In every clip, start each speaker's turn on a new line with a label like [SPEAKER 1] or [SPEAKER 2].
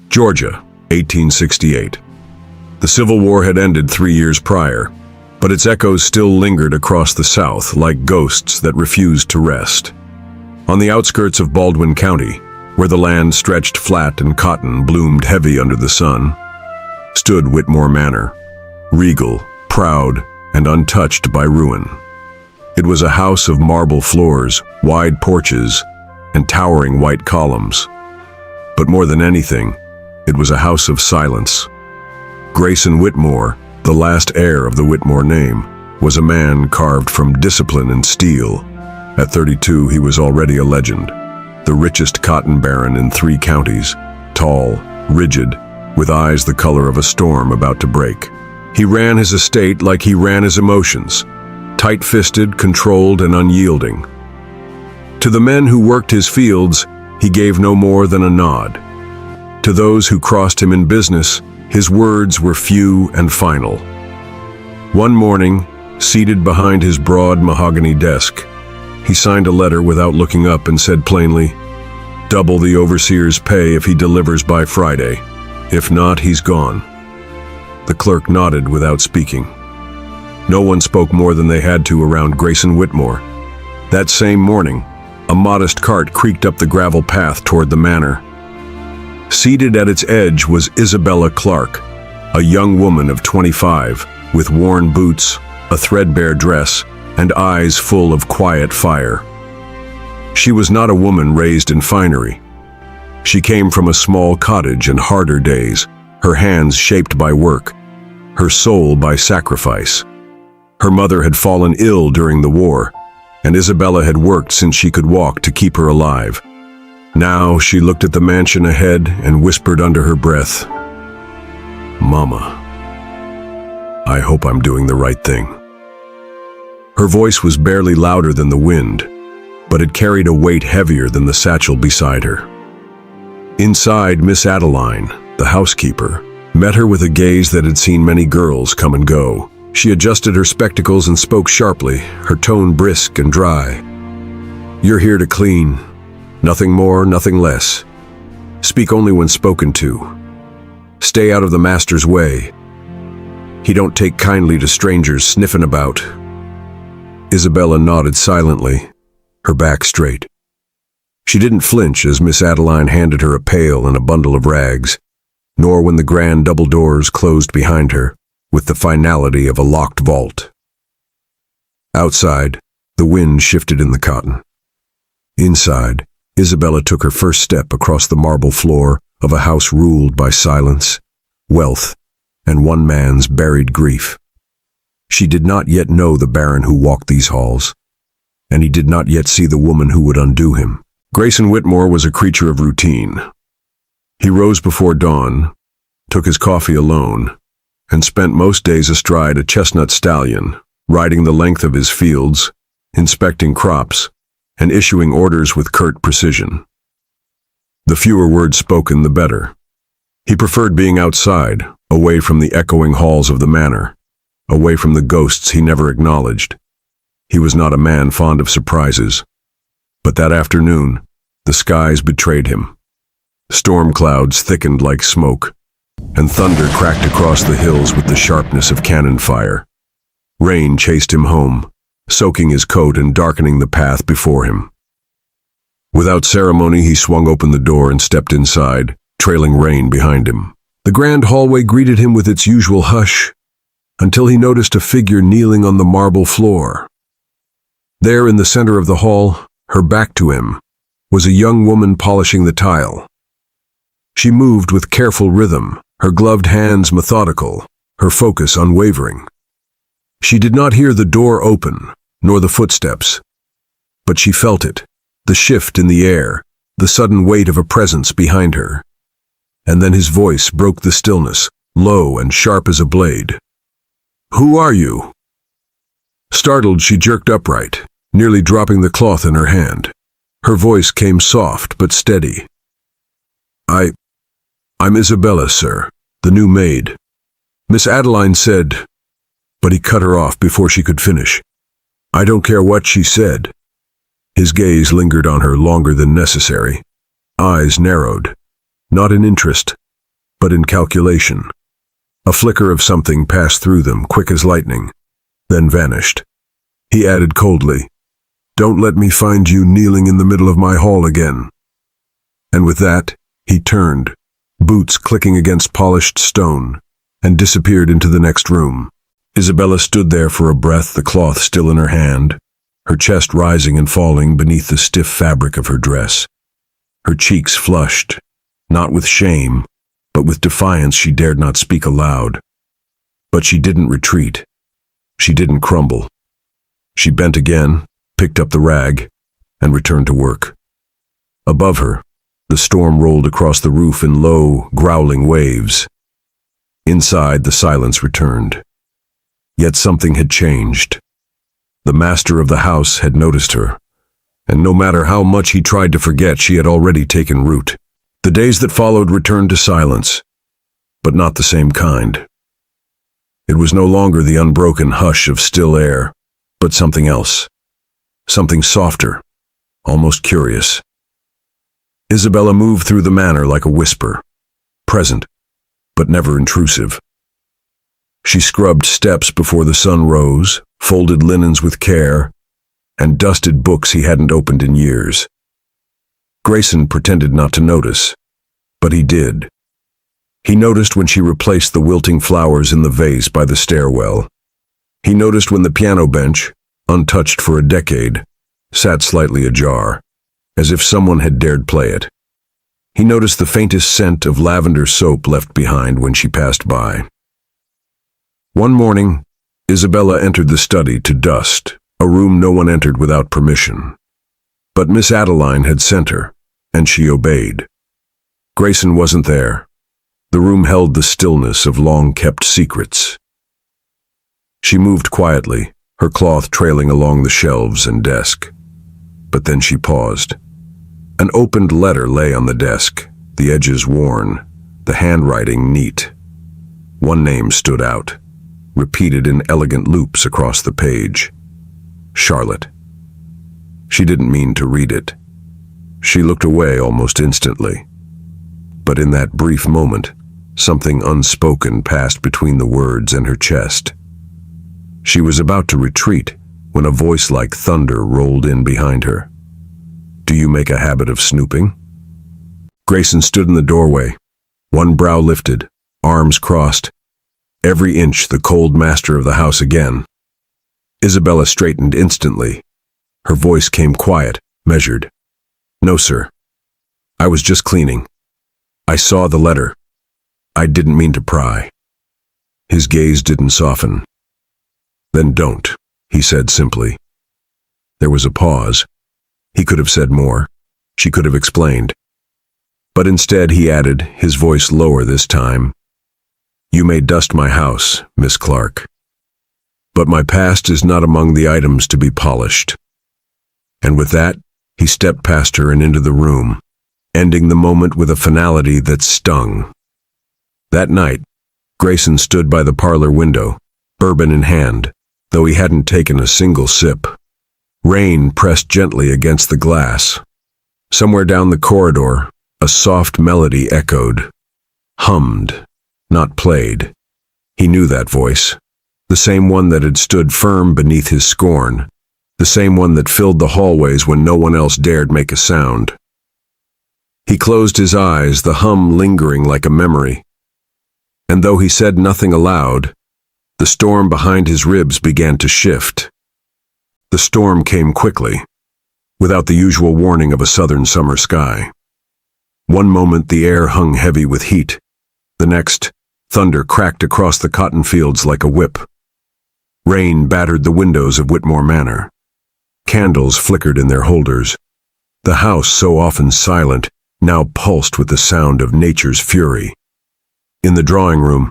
[SPEAKER 1] Georgia, 1868. The Civil War had ended 3 years prior, but its echoes still lingered across the South like ghosts that refused to rest. On the outskirts of Baldwin County, where the land stretched flat and cotton bloomed heavy under the sun, stood Whitmore Manor, regal, proud, and untouched by ruin. It was a house of marble floors, wide porches, and towering white columns. But more than anything, it was a house of silence. Grayson Whitmore, the last heir of the Whitmore name, was a man carved from discipline and steel. At 32, he was already a legend, the richest cotton baron in 3 counties, tall, rigid, with eyes the color of a storm about to break. He ran his estate like he ran his emotions, tight-fisted, controlled, and unyielding. To the men who worked his fields, he gave no more than a nod. To those who crossed him in business, his words were few and final. One morning, seated behind his broad mahogany desk, he signed a letter without looking up and said plainly, "Double the overseer's pay if he delivers by Friday. If not, he's gone." The clerk nodded without speaking. No one spoke more than they had to around Grayson Whitmore. That same morning, a modest cart creaked up the gravel path toward the manor. Seated at its edge was Isabella Clark, a young woman of 25, with worn boots, a threadbare dress, and eyes full of quiet fire. She was not a woman raised in finery. She came from a small cottage in harder days, her hands shaped by work, her soul by sacrifice. Her mother had fallen ill during the war, and Isabella had worked since she could walk to keep her alive. Now she looked at the mansion ahead and whispered under her breath, "Mama, I hope I'm doing the right thing." Her voice was barely louder than the wind, but it carried a weight heavier than the satchel beside her. Inside, Miss Adeline, the housekeeper, met her with a gaze that had seen many girls come and go. She adjusted her spectacles and spoke sharply, her tone brisk and dry. "You're here to clean. Nothing more, nothing less. Speak only when spoken to. Stay out of the master's way. He don't take kindly to strangers sniffing about." Isabella nodded silently, her back straight. She didn't flinch as Miss Adeline handed her a pail and a bundle of rags, nor when the grand double doors closed behind her, with the finality of a locked vault. Outside, the wind shifted in the cotton. Inside, Isabella took her first step across the marble floor of a house ruled by silence, wealth, and one man's buried grief. She did not yet know the baron who walked these halls, and he did not yet see the woman who would undo him. Grayson Whitmore was a creature of routine. He rose before dawn, took his coffee alone, and spent most days astride a chestnut stallion, riding the length of his fields, inspecting crops, and issuing orders with curt precision. The fewer words spoken, the better. He preferred being outside, away from the echoing halls of the manor, away from the ghosts he never acknowledged. He was not a man fond of surprises. But that afternoon, the skies betrayed him. Storm clouds thickened like smoke, and thunder cracked across the hills with the sharpness of cannon fire. Rain chased him home, soaking his coat and darkening the path before him. Without ceremony, he swung open the door and stepped inside, trailing rain behind him. The grand hallway greeted him with its usual hush, until he noticed a figure kneeling on the marble floor. There in the center of the hall, her back to him, was a young woman polishing the tile. She moved with careful rhythm, her gloved hands methodical, her focus unwavering. She did not hear the door open, nor the footsteps, but she felt it, the shift in the air, the sudden weight of a presence behind her. And then his voice broke the stillness, low and sharp as a blade. "Who are you?" Startled, she jerked upright, nearly dropping the cloth in her hand. Her voice came soft but steady. I'm Isabella, sir, the new maid." Miss Adeline said, but he cut her off before she could finish. "I don't care what she said." His gaze lingered on her longer than necessary. Eyes narrowed, not in interest, but in calculation. A flicker of something passed through them, quick as lightning, then vanished. He added coldly, "Don't let me find you kneeling in the middle of my hall again." And with that, he turned, boots clicking against polished stone, and disappeared into the next room. Isabella stood there for a breath, the cloth still in her hand, her chest rising and falling beneath the stiff fabric of her dress. Her cheeks flushed, not with shame, but with defiance. She dared not speak aloud. But she didn't retreat. She didn't crumble. She bent again, picked up the rag, and returned to work. Above her, the storm rolled across the roof in low, growling waves. Inside, the silence returned. Yet something had changed. The master of the house had noticed her, and no matter how much he tried to forget, she had already taken root. The days that followed returned to silence, but not the same kind. It was no longer the unbroken hush of still air, but something else. Something softer, almost curious. Isabella moved through the manor like a whisper, present, but never intrusive. She scrubbed steps before the sun rose, folded linens with care, and dusted books he hadn't opened in years. Grayson pretended not to notice, but he did. He noticed when she replaced the wilting flowers in the vase by the stairwell. He noticed when the piano bench, untouched for a decade, sat slightly ajar, as if someone had dared play it. He noticed the faintest scent of lavender soap left behind when she passed by. One morning, Isabella entered the study to dust, a room no one entered without permission. But Miss Adeline had sent her, and she obeyed. Grayson wasn't there. The room held the stillness of long-kept secrets. She moved quietly, her cloth trailing along the shelves and desk. But then she paused. An opened letter lay on the desk, the edges worn, the handwriting neat. One name stood out, repeated in elegant loops across the page. Charlotte. She didn't mean to read it. She looked away almost instantly. But in that brief moment, something unspoken passed between the words and her chest. She was about to retreat when a voice like thunder rolled in behind her. "Do you make a habit of snooping?" Grayson stood in the doorway, one brow lifted, arms crossed, every inch the cold master of the house again. Isabella straightened instantly. Her voice came quiet, measured. "No, sir. I was just cleaning. I saw the letter. I didn't mean to pry." His gaze didn't soften. "Then don't," he said simply. There was a pause. He could have said more. She could have explained. But instead he added, his voice lower this time, "You may dust my house, Miss Clark. But my past is not among the items to be polished." And with that, he stepped past her and into the room, ending the moment with a finality that stung. That night, Grayson stood by the parlor window, bourbon in hand, though he hadn't taken a single sip. Rain pressed gently against the glass. Somewhere down the corridor, a soft melody echoed. Hummed, not played. He knew that voice, the same one that had stood firm beneath his scorn, the same one that filled the hallways when no one else dared make a sound. He closed his eyes, the hum lingering like a memory. And though he said nothing aloud, the storm behind his ribs began to shift. The storm came quickly, without the usual warning of a southern summer sky. One moment the air hung heavy with heat. The next, thunder cracked across the cotton fields like a whip. Rain battered the windows of Whitmore Manor. Candles flickered in their holders. The house, so often silent, now pulsed with the sound of nature's fury. In the drawing room,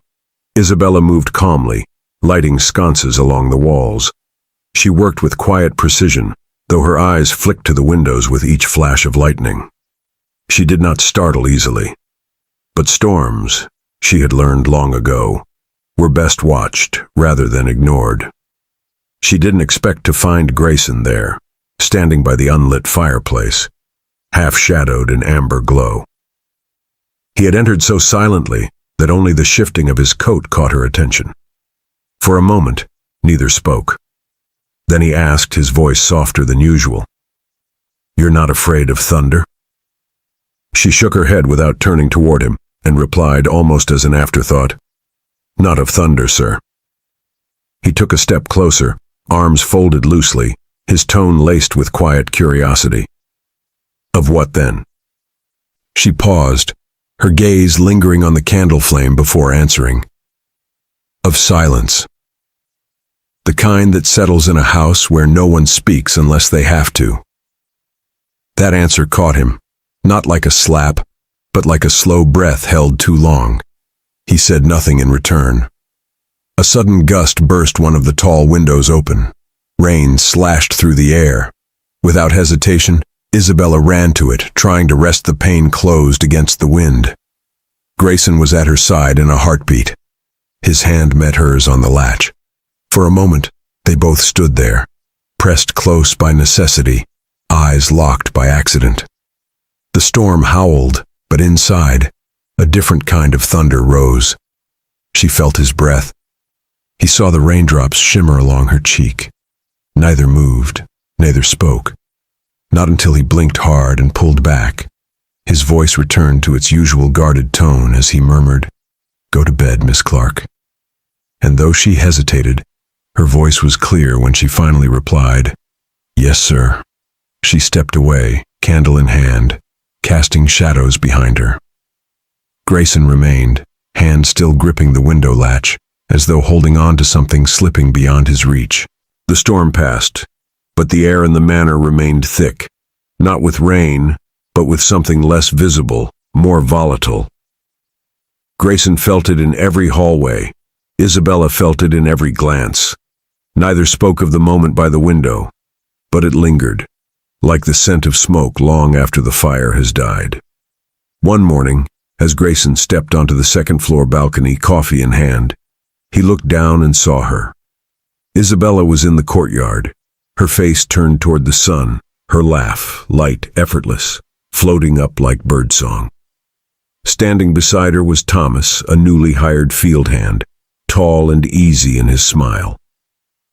[SPEAKER 1] Isabella moved calmly, lighting sconces along the walls. She worked with quiet precision, though her eyes flicked to the windows with each flash of lightning. She did not startle easily. But storms, she had learned long ago, were best watched rather than ignored. She didn't expect to find Grayson there, standing by the unlit fireplace, half-shadowed in amber glow. He had entered so silently, that only the shifting of his coat caught her attention. For a moment, neither spoke. Then he asked, his voice softer than usual, "You're not afraid of thunder?" She shook her head without turning toward him, and replied almost as an afterthought, "Not of thunder, sir." He took a step closer, arms folded loosely, his tone laced with quiet curiosity. "Of what then?" She paused, her gaze lingering on the candle flame before answering. "Of silence. The kind that settles in a house where no one speaks unless they have to." That answer caught him, not like a slap, but like a slow breath held too long. He said nothing in return. A sudden gust burst one of the tall windows open. Rain slashed through the air. Without hesitation, Isabella ran to it, trying to wrest the pane closed against the wind. Grayson was at her side in a heartbeat. His hand met hers on the latch. For a moment, they both stood there, pressed close by necessity, eyes locked by accident. The storm howled, but inside, a different kind of thunder rose. She felt his breath. He saw the raindrops shimmer along her cheek. Neither moved, neither spoke. Not until he blinked hard and pulled back. His voice returned to its usual guarded tone as he murmured, "Go to bed, Miss Clark." And though she hesitated, her voice was clear when she finally replied, "Yes, sir." She stepped away, candle in hand, casting shadows behind her. Grayson remained, hand still gripping the window latch, as though holding on to something slipping beyond his reach. The storm passed, but the air in the manor remained thick, not with rain, but with something less visible, more volatile. Grayson felt it in every hallway. Isabella felt it in every glance. Neither spoke of the moment by the window, but it lingered, like the scent of smoke long after the fire has died. One morning, as Grayson stepped onto the second-floor balcony, coffee in hand, he looked down and saw her. Isabella was in the courtyard, her face turned toward the sun, her laugh, light, effortless, floating up like birdsong. Standing beside her was Thomas, a newly hired field hand, tall and easy in his smile.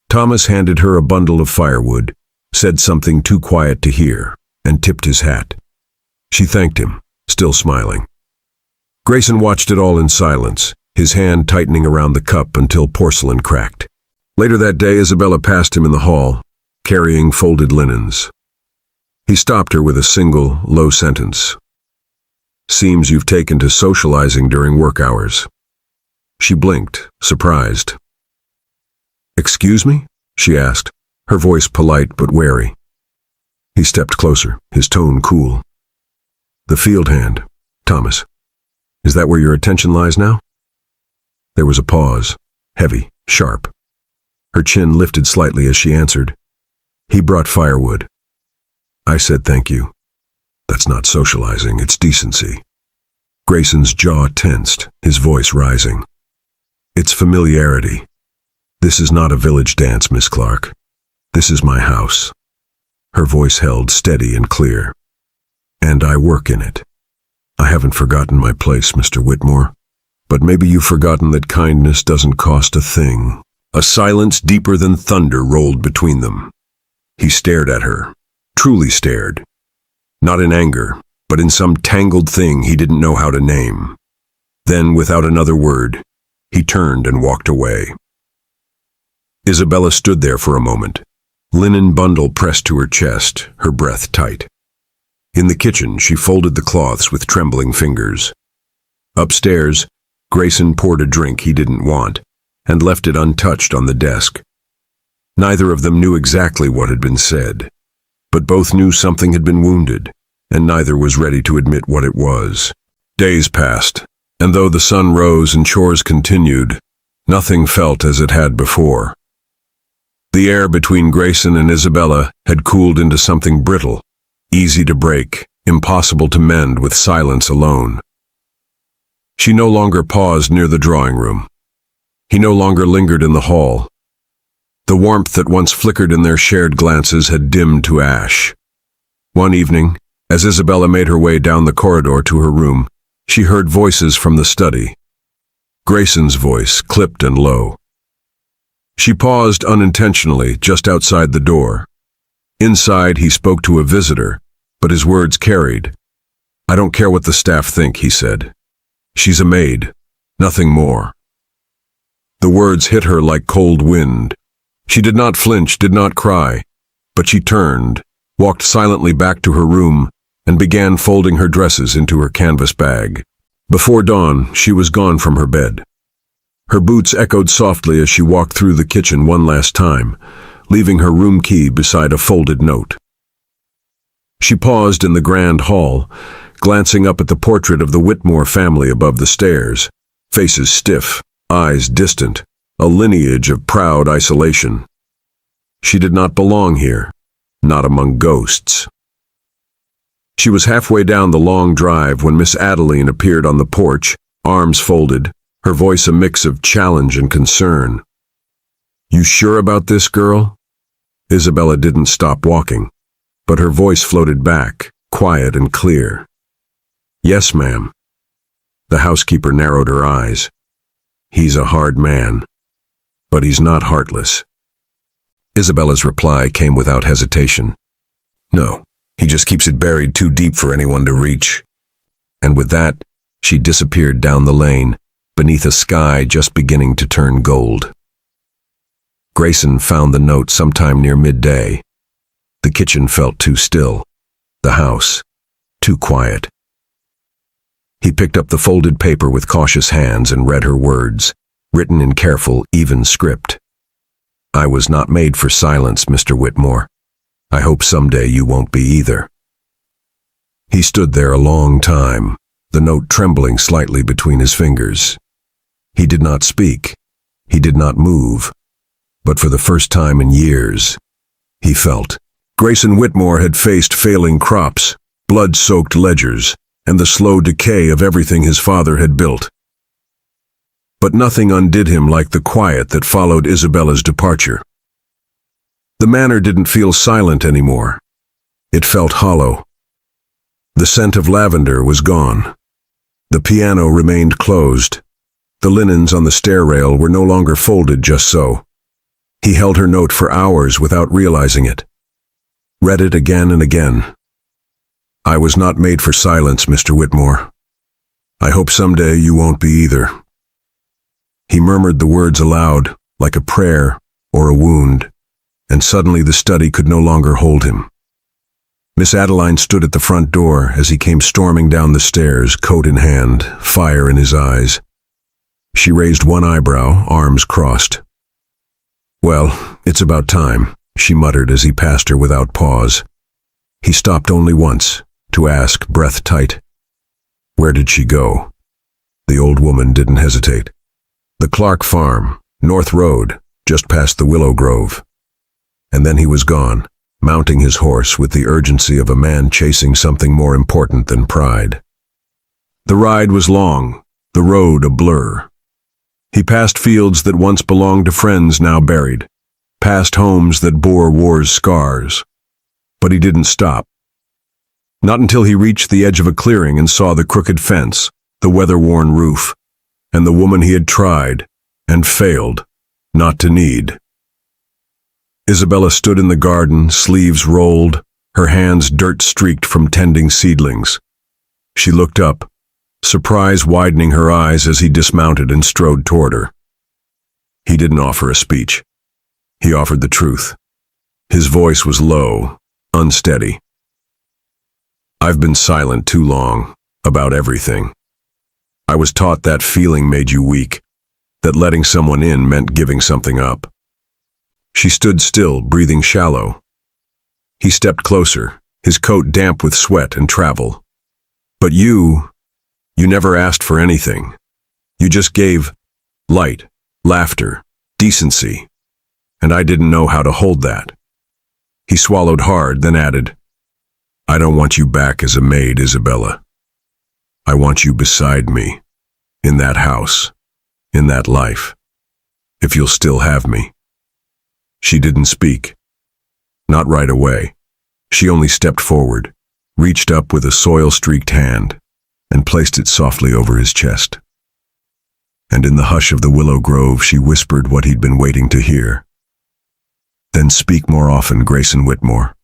[SPEAKER 1] Thomas handed her a bundle of firewood, said something too quiet to hear, and tipped his hat. She thanked him, still smiling. Grayson watched it all in silence, his hand tightening around the cup until porcelain cracked. Later that day, Isabella passed him in the hall, carrying folded linens. He stopped her with a single, low sentence. "Seems you've taken to socializing during work hours." She blinked, surprised. "Excuse me?" she asked, her voice polite but wary. He stepped closer, his tone cool. "The field hand, Thomas. Is that where your attention lies now?" There was a pause, heavy, sharp. Her chin lifted slightly as she answered, "He brought firewood." I said thank you. That's not socializing, it's decency. Grayson's jaw tensed, his voice rising. "It's familiarity. This is not a village dance, Miss Clark. This is my house." Her voice held steady and clear. "And I work in it. I haven't forgotten my place, Mr. Whitmore. But maybe you've forgotten that kindness doesn't cost a thing." A silence deeper than thunder rolled between them. He stared at her, truly stared. Not in anger, but in some tangled thing he didn't know how to name. Then, without another word, he turned and walked away. Isabella stood there for a moment, linen bundle pressed to her chest, her breath tight. In the kitchen, she folded the cloths with trembling fingers. Upstairs, Grayson poured a drink he didn't want and left it untouched on the desk. Neither of them knew exactly what had been said, but both knew something had been wounded, and neither was ready to admit what it was. Days passed, and though the sun rose and chores continued, nothing felt as it had before. The air between Grayson and Isabella had cooled into something brittle, easy to break, impossible to mend with silence alone. She no longer paused near the drawing room. He no longer lingered in the hall. The warmth that once flickered in their shared glances had dimmed to ash. One evening, as Isabella made her way down the corridor to her room, she heard voices from the study, Grayson's voice, clipped and low. She paused unintentionally just outside the door. Inside, he spoke to a visitor, but his words carried. "I don't care what the staff think," he said. "She's a maid, nothing more." The words hit her like cold wind. She did not flinch, did not cry, but she turned, walked silently back to her room, and began folding her dresses into her canvas bag. Before dawn, she was gone from her bed. Her boots echoed softly as she walked through the kitchen one last time, leaving her room key beside a folded note. She paused in the grand hall, glancing up at the portrait of the Whitmore family above the stairs, faces stiff, eyes distant, a lineage of proud isolation. She did not belong here, not among ghosts. She was halfway down the long drive when Miss Adeline appeared on the porch, arms folded, her voice a mix of challenge and concern. "You sure about this, girl?" Isabella didn't stop walking, but her voice floated back, quiet and clear. "Yes, ma'am." The housekeeper narrowed her eyes. "He's a hard man, but he's not heartless." Isabella's reply came without hesitation. "No, he just keeps it buried too deep for anyone to reach." And with that, she disappeared down the lane, beneath a sky just beginning to turn gold. Grayson found the note sometime near midday. The kitchen felt too still, the house too quiet. He picked up the folded paper with cautious hands and read her words, written in careful, even script. "I was not made for silence, Mr. Whitmore. I hope someday you won't be either." He stood there a long time, the note trembling slightly between his fingers. He did not speak. He did not move. But for the first time in years, he felt. Grayson Whitmore had faced failing crops, blood-soaked ledgers, and the slow decay of everything his father had built. But nothing undid him like the quiet that followed Isabella's departure. The manor didn't feel silent anymore. It felt hollow. The scent of lavender was gone. The piano remained closed. The linens on the stair rail were no longer folded just so. He held her note for hours without realizing it. Read it again and again. "I was not made for silence, Mr. Whitmore. I hope someday you won't be either." He murmured the words aloud, like a prayer or a wound, and suddenly the study could no longer hold him. Miss Adeline stood at the front door as he came storming down the stairs, coat in hand, fire in his eyes. She raised one eyebrow, arms crossed. "Well, it's about time," she muttered as he passed her without pause. He stopped only once, to ask, breath tight, "Where did she go?" The old woman didn't hesitate. "The Clark Farm, North Road, just past the Willow Grove." And then he was gone, mounting his horse with the urgency of a man chasing something more important than pride. The ride was long, the road a blur. He passed fields that once belonged to friends now buried, past homes that bore war's scars. But he didn't stop. Not until he reached the edge of a clearing and saw the crooked fence, the weather-worn roof, and the woman he had tried, and failed, not to need. Isabella stood in the garden, sleeves rolled, her hands dirt-streaked from tending seedlings. She looked up, surprise widening her eyes as he dismounted and strode toward her. He didn't offer a speech. He offered the truth. His voice was low, unsteady. "I've been silent too long, about everything. I was taught that feeling made you weak, that letting someone in meant giving something up." She stood still, breathing shallow. He stepped closer, his coat damp with sweat and travel. "But you never asked for anything. You just gave light, laughter, decency, and I didn't know how to hold that." He swallowed hard, then added, "I don't want you back as a maid, Isabella. I want you beside me, in that house, in that life, if you'll still have me." She didn't speak. Not right away. She only stepped forward, reached up with a soil-streaked hand, and placed it softly over his chest. and in the hush of the willow grove she whispered what he'd been waiting to hear. "Then speak more often, Grayson Whitmore.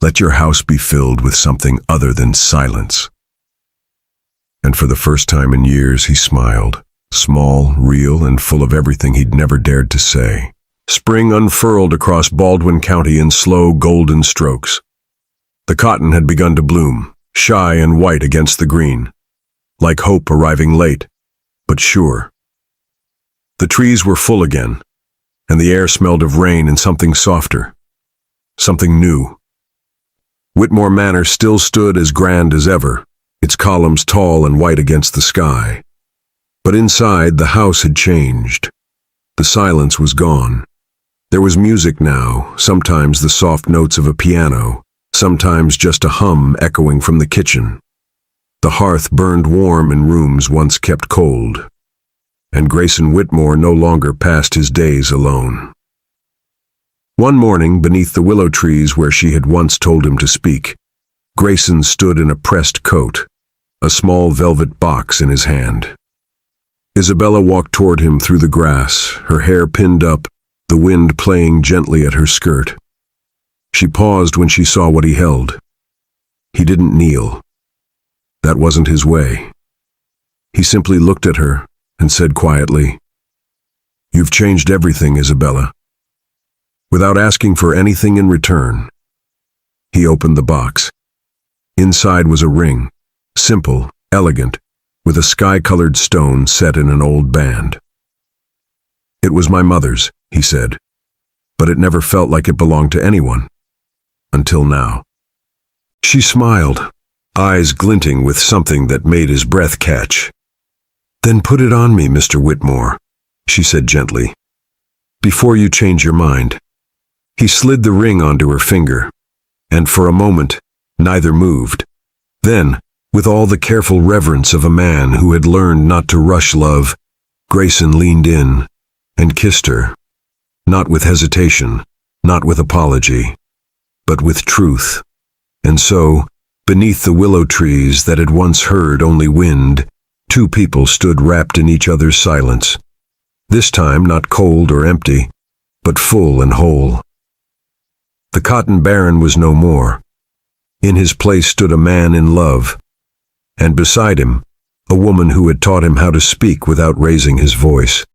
[SPEAKER 1] Let your house be filled with something other than silence." And for the first time in years he smiled, small, real, and full of everything he'd never dared to say. Spring unfurled across Baldwin County in slow, golden strokes. The cotton had begun to bloom, shy and white against the green, like hope arriving late, but sure. The trees were full again, and the air smelled of rain and something softer, something new. Whitmore Manor still stood as grand as ever, its columns tall and white against the sky. But inside, the house had changed. The silence was gone. There was music now, sometimes the soft notes of a piano, sometimes just a hum echoing from the kitchen. The hearth burned warm in rooms once kept cold, and Grayson Whitmore no longer passed his days alone. One morning, beneath the willow trees where she had once told him to speak, Grayson stood in a pressed coat, a small velvet box in his hand. Isabella walked toward him through the grass, her hair pinned up, the wind playing gently at her skirt. She paused when she saw what he held. He didn't kneel. That wasn't his way. He simply looked at her and said quietly, "You've changed everything, Isabella." Without asking for anything in return, he opened the box. Inside was a ring, simple, elegant, with a sky-colored stone set in an old band. "It was my mother's," he said, "but it never felt like it belonged to anyone. Until now." She smiled, eyes glinting with something that made his breath catch. "Then put it on me, Mr. Whitmore," she said gently, "before you change your mind." He slid the ring onto her finger, and for a moment, neither moved. Then, with all the careful reverence of a man who had learned not to rush love, Grayson leaned in and kissed her, not with hesitation, not with apology, but with truth. And so, beneath the willow trees that had once heard only wind, two people stood wrapped in each other's silence. This time not cold or empty, but full and whole. The cotton baron was no more. In his place stood a man in love, and beside him, a woman who had taught him how to speak without raising his voice.